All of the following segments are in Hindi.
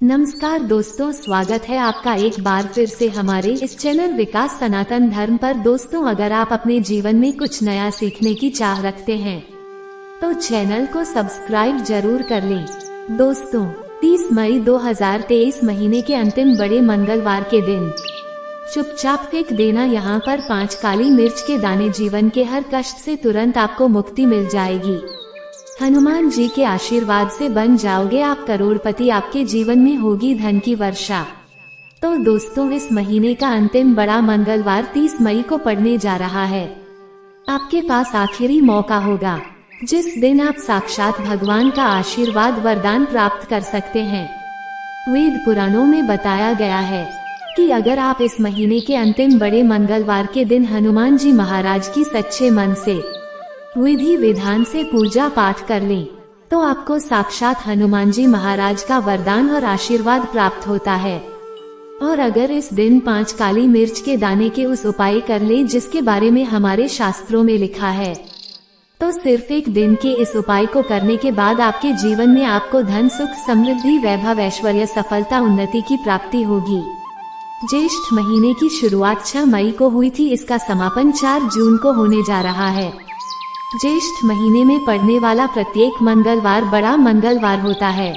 नमस्कार दोस्तों, स्वागत है आपका एक बार फिर से हमारे इस चैनल विकास सनातन धर्म पर। दोस्तों, अगर आप अपने जीवन में कुछ नया सीखने की चाह रखते हैं तो चैनल को सब्सक्राइब जरूर कर लें। दोस्तों, 30 मई 2023 महीने के अंतिम बड़े मंगलवार के दिन चुपचाप फेंक देना यहाँ पर 5 काली मिर्च के दाने। जीवन के हर कष्ट से तुरंत आपको मुक्ति मिल जाएगी। हनुमान जी के आशीर्वाद से बन जाओगे आप करोड़पति। आपके जीवन में होगी धन की वर्षा। तो दोस्तों, इस महीने का अंतिम बड़ा मंगलवार 30 मई को पड़ने जा रहा है। आपके पास आखिरी मौका होगा जिस दिन आप साक्षात भगवान का आशीर्वाद वरदान प्राप्त कर सकते हैं। वेद पुराणों में बताया गया है कि अगर आप इस महीने के अंतिम बड़े मंगलवार के दिन हनुमान जी महाराज की सच्चे मन से विधि विधान से पूजा पाठ कर लें तो आपको साक्षात हनुमान जी महाराज का वरदान और आशीर्वाद प्राप्त होता है। और अगर इस दिन 5 काली मिर्च के दाने के उस उपाय कर लें जिसके बारे में हमारे शास्त्रों में लिखा है, तो सिर्फ एक दिन के इस उपाय को करने के बाद आपके जीवन में आपको धन, सुख, समृद्धि, वैभव, ऐश्वर्य, सफलता, उन्नति की प्राप्ति होगी। ज्येष्ठ महीने की शुरुआत 6 मई को हुई थी। इसका समापन 4 जून को होने जा रहा है। ज्येष्ठ महीने में पड़ने वाला प्रत्येक मंगलवार बड़ा मंगलवार होता है।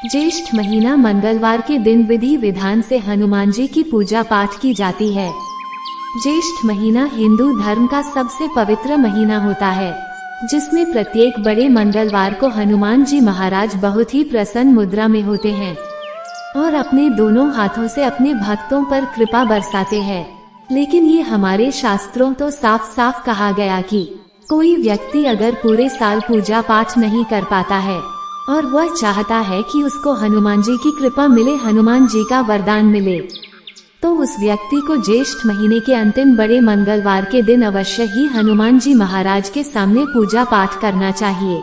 ज्येष्ठ महीना मंगलवार के दिन विधि विधान से हनुमान जी की पूजा पाठ की जाती है। ज्येष्ठ महीना हिंदू धर्म का सबसे पवित्र महीना होता है, जिसमें प्रत्येक बड़े मंगलवार को हनुमान जी महाराज बहुत ही प्रसन्न मुद्रा में होते हैं और अपने दोनों हाथों से अपने भक्तों पर कृपा बरसाते हैं। लेकिन ये हमारे शास्त्रों तो साफ साफ कहा गया कि कोई व्यक्ति अगर पूरे साल पूजा पाठ नहीं कर पाता है और वह चाहता है कि उसको हनुमान जी की कृपा मिले, हनुमान जी का वरदान मिले, तो उस व्यक्ति को ज्येष्ठ महीने के अंतिम बड़े मंगलवार के दिन अवश्य ही हनुमान जी महाराज के सामने पूजा पाठ करना चाहिए।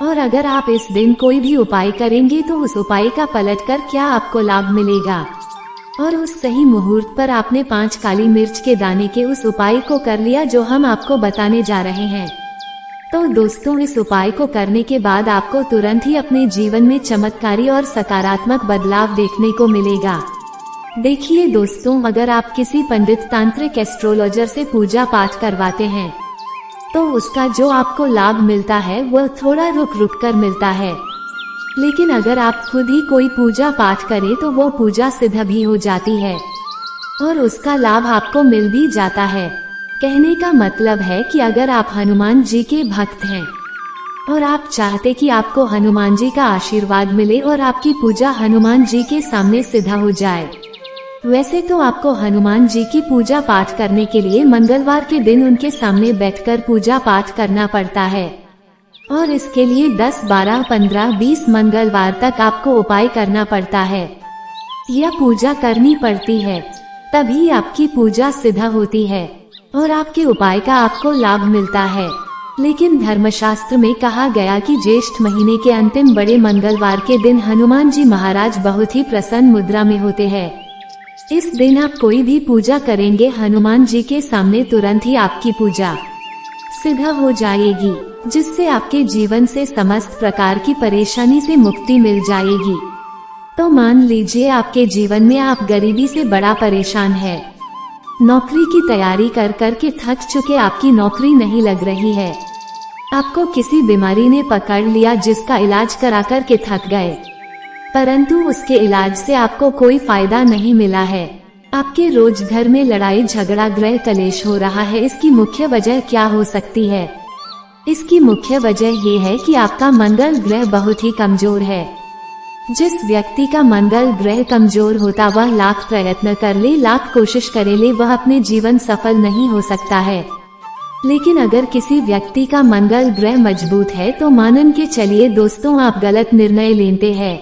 और अगर आप इस दिन कोई भी उपाय करेंगे तो उस उपाय का पलटकर क्या आपको लाभ मिलेगा। और उस सही मुहूर्त पर आपने 5 काली मिर्च के दाने के उस उपाय को कर लिया जो हम आपको बताने जा रहे हैं। तो दोस्तों, इस उपाय को करने के बाद आपको तुरंत ही अपने जीवन में चमत्कारी और सकारात्मक बदलाव देखने को मिलेगा। देखिए दोस्तों, अगर आप किसी पंडित, तांत्रिक, एस्ट्रोलॉजर से पूजा पाठ करवाते हैं तो उसका जो आपको लाभ मिलता है वह थोड़ा रुक रुक कर मिलता है। लेकिन अगर आप खुद ही कोई पूजा पाठ करें तो वो पूजा सिद्ध भी हो जाती है और उसका लाभ आपको मिल भी जाता है। कहने का मतलब है कि अगर आप हनुमान जी के भक्त हैं और आप चाहते कि आपको हनुमान जी का आशीर्वाद मिले और आपकी पूजा हनुमान जी के सामने सिद्ध हो जाए, वैसे तो आपको हनुमान जी की पूजा पाठ करने के लिए मंगलवार के दिन उनके सामने बैठकर पूजा पाठ करना पड़ता है। और इसके लिए 10, 12, 15, 20 मंगलवार तक आपको उपाय करना पड़ता है या पूजा करनी पड़ती है, तभी आपकी पूजा सिद्ध होती है और आपके उपाय का आपको लाभ मिलता है। लेकिन धर्मशास्त्र में कहा गया कि ज्येष्ठ महीने के अंतिम बड़े मंगलवार के दिन हनुमान जी महाराज बहुत ही प्रसन्न मुद्रा में होते हैं। इस दिन आप कोई भी पूजा करेंगे हनुमान जी के सामने, तुरंत ही आपकी पूजा सिद्ध हो जाएगी, जिससे आपके जीवन से समस्त प्रकार की परेशानी से मुक्ति मिल जाएगी। तो मान लीजिए आपके जीवन में आप गरीबी से बड़ा परेशान है, नौकरी की तैयारी कर कर के थक चुके, आपकी नौकरी नहीं लग रही है, आपको किसी बीमारी ने पकड़ लिया जिसका इलाज करा कर के थक गए, परंतु उसके इलाज से आपको कोई फायदा नहीं मिला है। आपके रोज घर में लड़ाई झगड़ा, गृह कलेश हो रहा है। इसकी मुख्य वजह क्या हो सकती है? इसकी मुख्य वजह ये है कि आपका मंगल ग्रह बहुत ही कमजोर है। जिस व्यक्ति का मंगल ग्रह कमजोर होता वह लाख प्रयत्न कर ले, लाख कोशिश करे ले, वह अपने जीवन सफल नहीं हो सकता है। लेकिन अगर किसी व्यक्ति का मंगल ग्रह मजबूत है तो मानन के चलिए दोस्तों, आप गलत निर्णय लेते हैं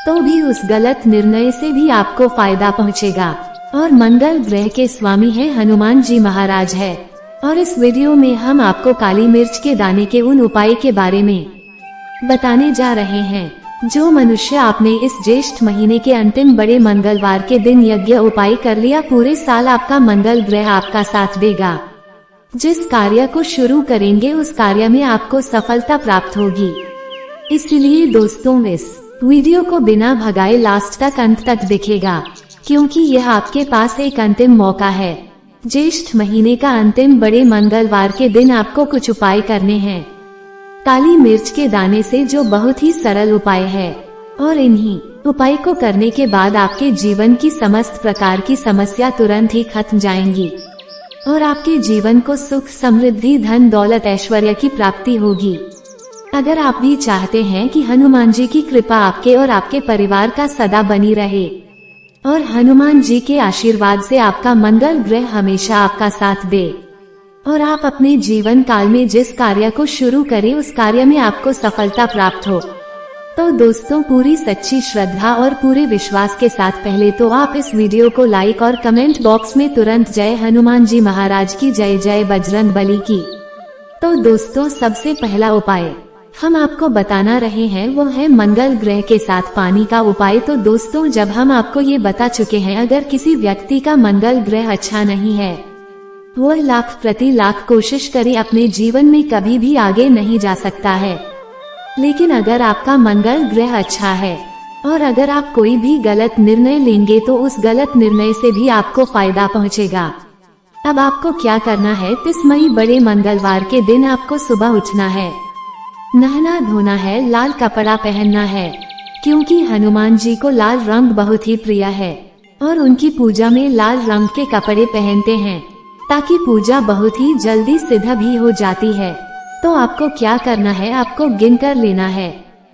तो भी उस गलत निर्णय से भी आपको फायदा पहुंचेगा। और मंगल ग्रह के स्वामी है हनुमान जी महाराज है। और इस वीडियो में हम आपको काली मिर्च के दाने के उन उपाय के बारे में बताने जा रहे हैं जो मनुष्य आपने इस ज्येष्ठ महीने के अंतिम बड़े मंगलवार के दिन यज्ञ उपाय कर लिया, पूरे साल आपका मंगल ग्रह आपका साथ देगा। जिस कार्य को शुरू करेंगे उस कार्य में आपको सफलता प्राप्त होगी। इसलिए दोस्तों, इस वीडियो को बिना भगाए लास्ट तक अंत तक दिखेगा, क्योंकि यह आपके पास एक अंतिम मौका है। ज्येष्ठ महीने का अंतिम बड़े मंगलवार के दिन आपको कुछ उपाय करने हैं। काली मिर्च के दाने से, जो बहुत ही सरल उपाय है, और इन्हीं उपाय को करने के बाद आपके जीवन की समस्त प्रकार की समस्या तुरंत ही खत्म जाएंगी और आपके जीवन को सुख, समृद्धि, धन, दौलत, ऐश्वर्य की प्राप्ति होगी। अगर आप भी चाहते हैं कि हनुमान जी की कृपा आपके और आपके परिवार का सदा बनी रहे और हनुमान जी के आशीर्वाद से आपका मंगल ग्रह हमेशा आपका साथ दे और आप अपने जीवन काल में जिस कार्य को शुरू करें उस कार्य में आपको सफलता प्राप्त हो, तो दोस्तों पूरी सच्ची श्रद्धा और पूरे विश्वास के साथ पहले तो आप इस वीडियो को लाइक और कमेंट बॉक्स में तुरंत जय हनुमान जी महाराज की जय, जय बजरंगबली की। तो दोस्तों सबसे पहला उपाय हम आपको बताना रहे हैं वो है मंगल ग्रह के साथ पानी का उपाय। तो दोस्तों जब हम आपको ये बता चुके हैं, अगर किसी व्यक्ति का मंगल ग्रह अच्छा नहीं है, वो लाख प्रति लाख कोशिश करे अपने जीवन में कभी भी आगे नहीं जा सकता है। लेकिन अगर आपका मंगल ग्रह अच्छा है और अगर आप कोई भी गलत निर्णय लेंगे तो उस गलत निर्णय से भी आपको फायदा पहुंचेगा। अब आपको क्या करना है, 30 मई बड़े मंगलवार के दिन आपको सुबह उठना है, नहाना धोना है, लाल कपड़ा पहनना है, क्योंकि हनुमान जी को लाल रंग बहुत ही प्रिय है और उनकी पूजा में लाल रंग के कपड़े पहनते हैं ताकि पूजा बहुत ही जल्दी सिद्ध भी हो जाती है। तो आपको क्या करना है, आपको गिन कर लेना है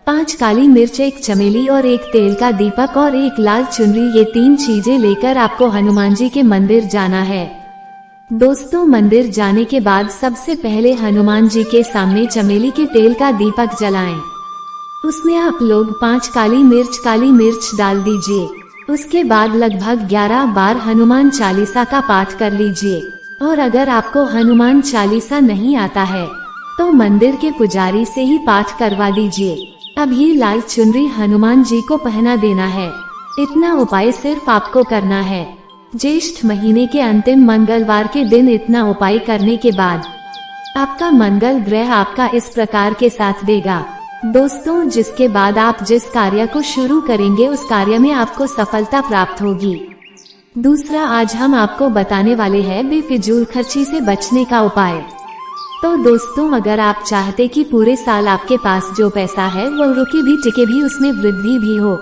5 काली मिर्च, 1 चमेली और 1 तेल का दीपक और 1 लाल चुनरी। ये 3 चीजें लेकर आपको हनुमान जी के मंदिर जाना है। दोस्तों मंदिर जाने के बाद सबसे पहले हनुमान जी के सामने चमेली के तेल का दीपक जलाएं। उसमें आप लोग 5 काली मिर्च डाल दीजिए। उसके बाद लगभग 11 बार हनुमान चालीसा का पाठ कर लीजिए और अगर आपको हनुमान चालीसा नहीं आता है तो मंदिर के पुजारी से ही पाठ करवा दीजिए। अब ये लाल चुनरी हनुमान जी को पहना देना है। इतना उपाय सिर्फ आपको करना है। ज्येष्ठ महीने के अंतिम मंगलवार के दिन इतना उपाय करने के बाद आपका मंगल ग्रह आपका इस प्रकार के साथ देगा दोस्तों, जिसके बाद आप जिस कार्य को शुरू करेंगे उस कार्य में आपको सफलता प्राप्त होगी। दूसरा आज हम आपको बताने वाले हैं बेफिजूल खर्ची से बचने का उपाय। तो दोस्तों अगर आप चाहते कि पूरे साल आपके पास जो पैसा है वो रुके भी टिके भी, उसमें वृद्धि भी हो,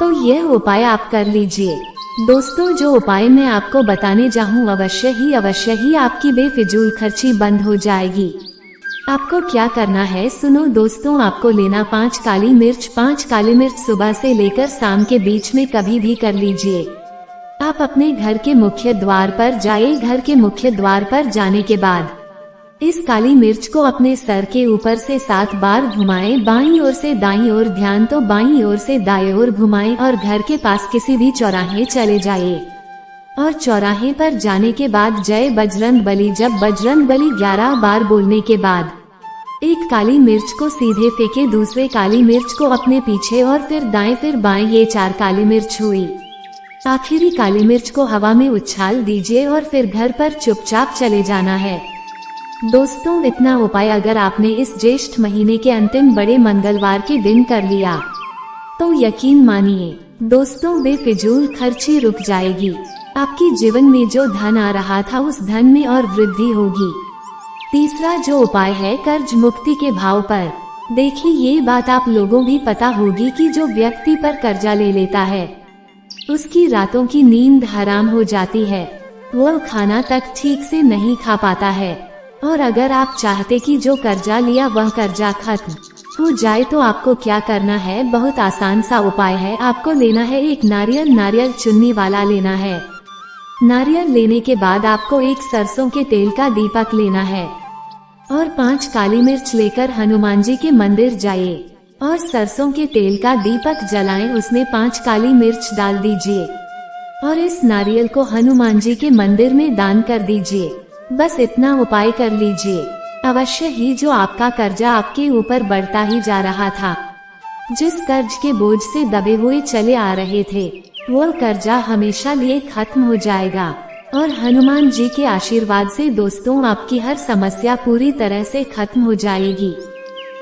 तो यह उपाय आप कर लीजिए। दोस्तों जो उपाय मैं आपको बताने जाऊँ अवश्य ही आपकी बेफिजूल खर्ची बंद हो जाएगी। आपको क्या करना है सुनो दोस्तों, आपको लेना 5 काली मिर्च सुबह से लेकर शाम के बीच में कभी भी कर लीजिए। आप अपने घर के मुख्य द्वार पर जाइए। घर के मुख्य द्वार पर जाने के बाद इस काली मिर्च को अपने सर के ऊपर से 7 बार घुमाएं, बाईं ओर से दाईं ओर, ध्यान तो बाईं ओर से दाएं ओर घुमाएं और घर के पास किसी भी चौराहे चले जाइए और चौराहे पर जाने के बाद जय बजरंगबली, जब बजरंगबली 11 बार बोलने के बाद एक काली मिर्च को सीधे फेंके, दूसरे काली मिर्च को अपने पीछे और फिर दाएं फिर बाएं। ये 4 काली मिर्च हुई। आखिरी काली मिर्च को हवा में उछाल दीजिए और फिर घर पर चुपचाप चले जाना है। दोस्तों इतना उपाय अगर आपने इस ज्येष्ठ महीने के अंतिम बड़े मंगलवार के दिन कर लिया तो यकीन मानिए दोस्तों बेफिजूल खर्ची रुक जाएगी। आपके जीवन में जो धन आ रहा था उस धन में और वृद्धि होगी। तीसरा जो उपाय है कर्ज मुक्ति के भाव पर। देखिए ये बात आप लोगों भी पता होगी कि जो व्यक्ति पर कर्जा ले लेता है उसकी रातों की नींद हराम हो जाती है, वो खाना तक ठीक से नहीं खा पाता है। और अगर आप चाहते कि जो कर्जा लिया वह कर्जा खत्म हो जाए तो आपको क्या करना है, बहुत आसान सा उपाय है। आपको लेना है एक नारियल चुन्नी वाला लेना है। नारियल लेने के बाद आपको एक सरसों के तेल का दीपक लेना है और 5 काली मिर्च लेकर हनुमान जी के मंदिर जाइए और सरसों के तेल का दीपक जलाएं। उसमें 5 काली मिर्च डाल दीजिए और इस नारियल को हनुमान जी के मंदिर में दान कर दीजिए। बस इतना उपाय कर लीजिए। अवश्य ही जो आपका कर्जा आपके ऊपर बढ़ता ही जा रहा था, जिस कर्ज के बोझ से दबे हुए चले आ रहे थे, वो कर्जा हमेशा लिए खत्म हो जाएगा और हनुमान जी के आशीर्वाद से दोस्तों आपकी हर समस्या पूरी तरह से खत्म हो जाएगी।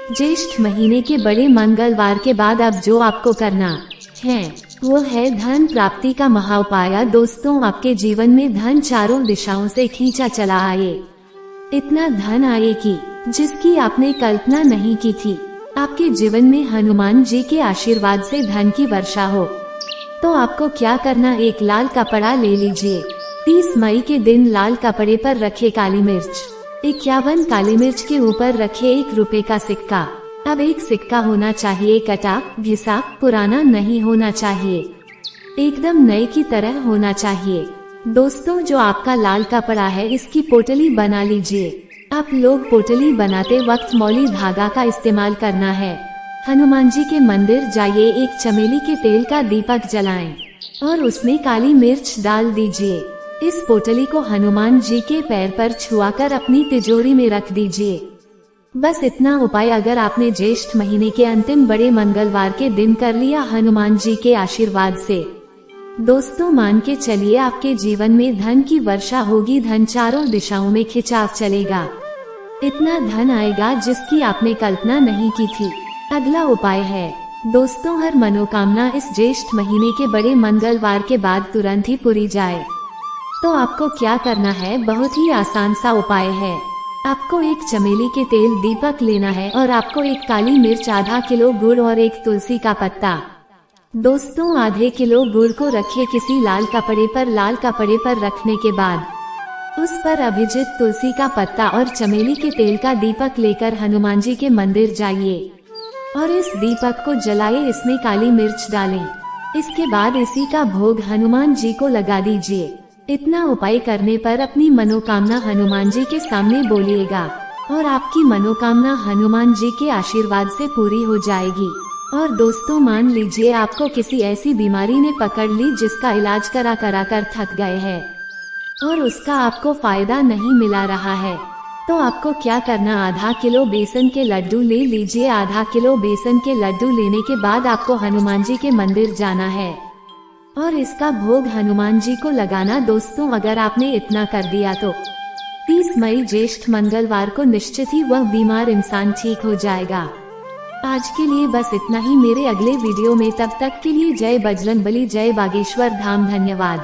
ज्येष्ठ महीने के बड़े मंगलवार के बाद अब जो आपको करना है वो है धन प्राप्ति का महाउपाय। दोस्तों, आपके जीवन में धन चारों दिशाओं से खींचा चला आए। इतना धन आए कि जिसकी आपने कल्पना नहीं की थी। आपके जीवन में हनुमान जी के आशीर्वाद से धन की वर्षा हो। तो आपको क्या करना, एक लाल कपड़ा ले लीजिए। 30 मई के दिन लाल कपड़े पर रखे काली मिर्च, 51 काली मिर्च के ऊपर रखे 1 रुपए का सिक्का। अब एक सिक्का होना चाहिए कटा, घिसा, पुराना नहीं होना चाहिए, एकदम नए की तरह होना चाहिए। दोस्तों, जो आपका लाल कपड़ा है इसकी पोटली बना लीजिए। आप लोग पोटली बनाते वक्त मौली धागा का इस्तेमाल करना है। हनुमान जी के मंदिर जाइए, एक चमेली के तेल का दीपक जलाएं और उसमें काली मिर्च डाल दीजिए। इस पोटली को हनुमान जी के पैर पर छुआकर अपनी तिजोरी में रख दीजिए। बस इतना उपाय अगर आपने ज्येष्ठ महीने के अंतिम बड़े मंगलवार के दिन कर लिया हनुमान जी के आशीर्वाद से, दोस्तों मान के चलिए आपके जीवन में धन की वर्षा होगी। धन चारों दिशाओं में खिंचाव चलेगा। इतना धन आएगा जिसकी आपने कल्पना नहीं की थी। अगला उपाय है दोस्तों, हर मनोकामना इस ज्येष्ठ महीने के बड़े मंगलवार के बाद तुरंत ही पूरी जाए। तो आपको क्या करना है, बहुत ही आसान सा उपाय है। आपको एक चमेली के तेल दीपक लेना है और आपको एक काली मिर्च, आधा किलो गुड़ और एक तुलसी का पत्ता। दोस्तों, आधे किलो गुड़ को रखिए किसी लाल कपड़े पर। लाल कपड़े पर रखने के बाद उस पर अभिजित तुलसी का पत्ता और चमेली के तेल का दीपक लेकर हनुमान जी के मंदिर जाइए और इस दीपक को जलाइए, इसमें काली मिर्च डालें। इसके बाद इसी का भोग हनुमान जी को लगा दीजिए। इतना उपाय करने पर अपनी मनोकामना हनुमान जी के सामने बोलिएगा और आपकी मनोकामना हनुमान जी के आशीर्वाद से पूरी हो जाएगी। और दोस्तों, मान लीजिए आपको किसी ऐसी बीमारी ने पकड़ ली जिसका इलाज करा कर थक गए हैं और उसका आपको फायदा नहीं मिला रहा है, तो आपको क्या करना, आधा किलो बेसन के लड्डू ले लीजिए। आधा किलो बेसन के लड्डू लेने के बाद आपको हनुमान जी के मंदिर जाना है और इसका भोग हनुमान जी को लगाना। दोस्तों, अगर आपने इतना कर दिया तो 30 मई ज्येष्ठ मंगलवार को निश्चित ही वह बीमार इंसान ठीक हो जाएगा। आज के लिए बस इतना ही। मेरे अगले वीडियो में तब तक के लिए जय बजरंगबली, जय बागेश्वर धाम। धन्यवाद।